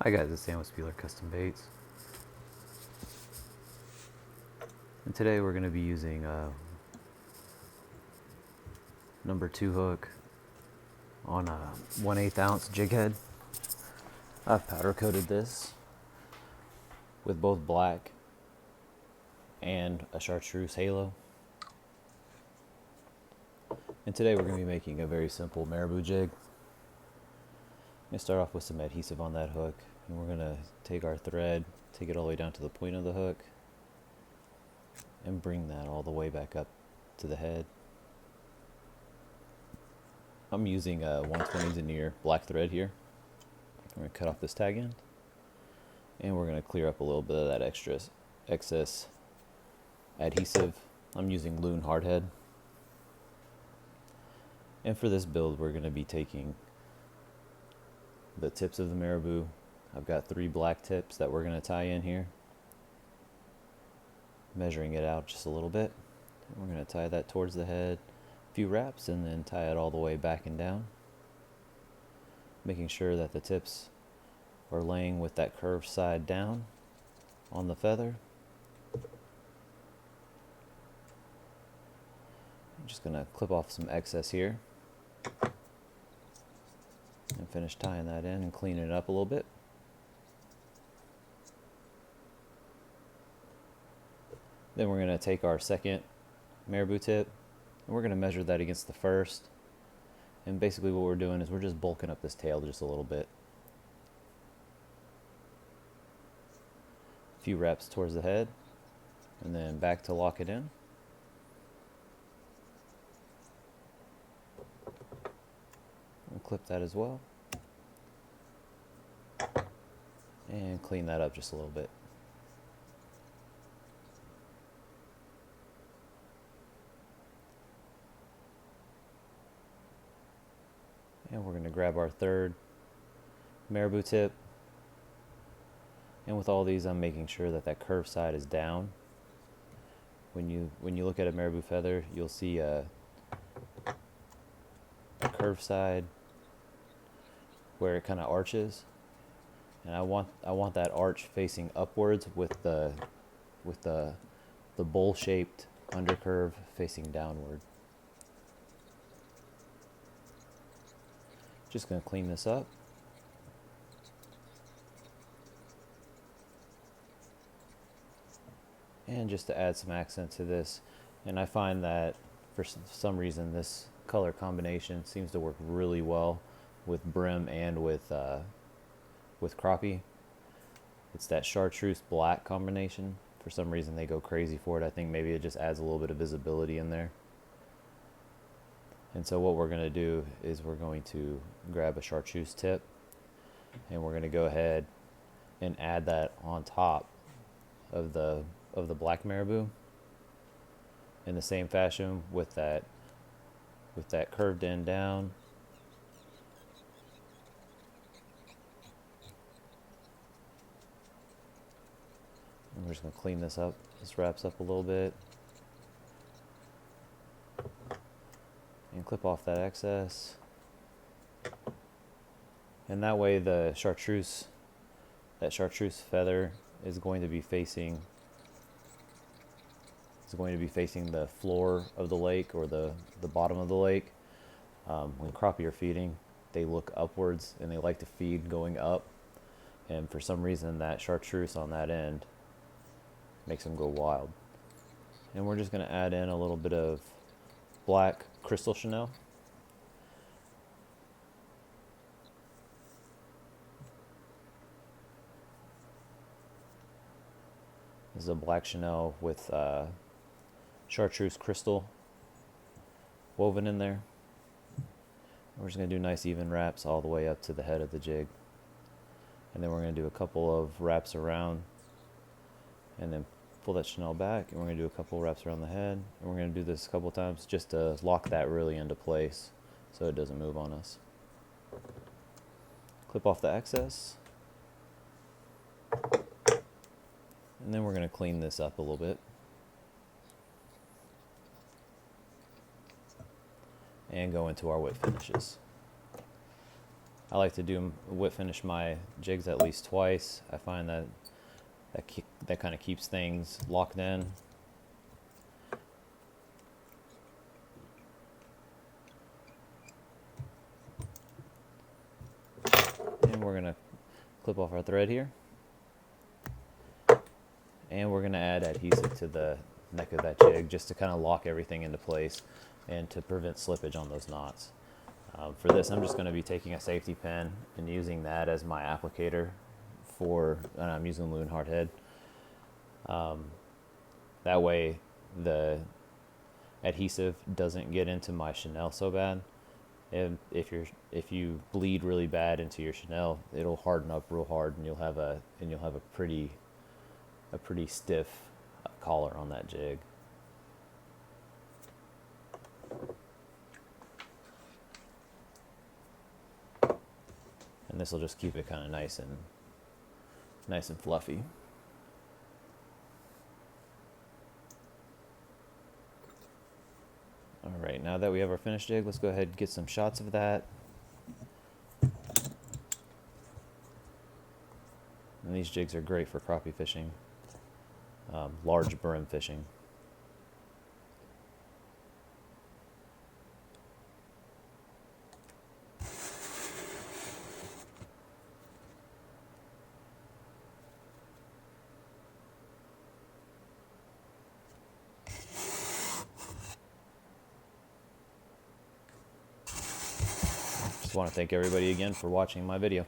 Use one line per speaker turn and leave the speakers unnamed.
Hi guys, it's Sam with Spieler Custom Baits, and today we're going to be using a number 2 hook on a 1/8 ounce jig head. I've powder coated this with both black and a chartreuse halo, and today we're going to be making a very simple marabou jig. I'm going to start off with some adhesive on that hook, and we're going to take our thread, take it all the way down to the point of the hook, and bring that all the way back up to the head. I'm using a 120 denier black thread here. I'm going to cut off this tag end, and we're going to clear up a little bit of that excess adhesive. I'm using Loon Hardhead. And for this build, we're going to be taking the tips of the marabou. I've got 3 black tips that we're going to tie in here, measuring it out just a little bit. And we're going to tie that towards the head, a few wraps, and then tie it all the way back and down, making sure that the tips are laying with that curved side down on the feather. I'm just going to clip off some excess here and finish tying that in and cleaning it up a little bit. Then we're going to take our second marabou tip and we're going to measure that against the first. And basically what we're doing is we're just bulking up this tail just a little bit. A few wraps towards the head and then back to lock it in. And clip that as well. And clean that up just a little bit. And we're going to grab our third marabou tip. And with all these, I'm making sure that that curved side is down. When you look at a marabou feather, you'll see a curved side where it kind of arches, and I want that arch facing upwards with the bowl-shaped undercurve facing downward. Just going to clean this up. And just to add some accent to this, and I find that for some reason this color combination seems to work really well with brim and with crappie. It's that chartreuse black combination. For some reason they go crazy for it. I think maybe it just adds a little bit of visibility in there. And so what we're going to do is we're going to grab a chartreuse tip and we're going to go ahead and add that on top of the black marabou in the same fashion with that curved end down. And we're just going to clean this up. This wraps up a little bit. And clip off that excess. And that way the chartreuse feather is going to be facing the floor of the lake, or the bottom of the lake. When crappie are feeding, they look upwards and they like to feed going up. And for some reason that chartreuse on that end makes them go wild. And we're just going to add in a little bit of black Chrystal chenille. This is a black chenille with chartreuse crystal woven in there. We're just going to do nice even wraps all the way up to the head of the jig. And then we're going to do a couple of wraps around and then pull that chenille back, and we're going to do a couple wraps around the head, and we're going to do this a couple times just to lock that really into place so it doesn't move on us. Clip off the excess, and then we're going to clean this up a little bit and go into our wet finishes. I like to do whip finish my jigs at least twice. I find that that kind of keeps things locked in. And we're gonna clip off our thread here. And we're gonna add adhesive to the neck of that jig just to kind of lock everything into place and to prevent slippage on those knots. For this, I'm just going to be taking a safety pin and using that as my applicator and I'm using Loon Hardhead. That way the adhesive doesn't get into my chenille so bad. And if you bleed really bad into your chenille, it'll harden up real hard, and you'll have a pretty stiff collar on that jig. And this will just keep it kind of nice and fluffy. All right, now that we have our finished jig, let's go ahead and get some shots of that. And these jigs are great for crappie fishing, large brim fishing. Just want to thank everybody again for watching my video.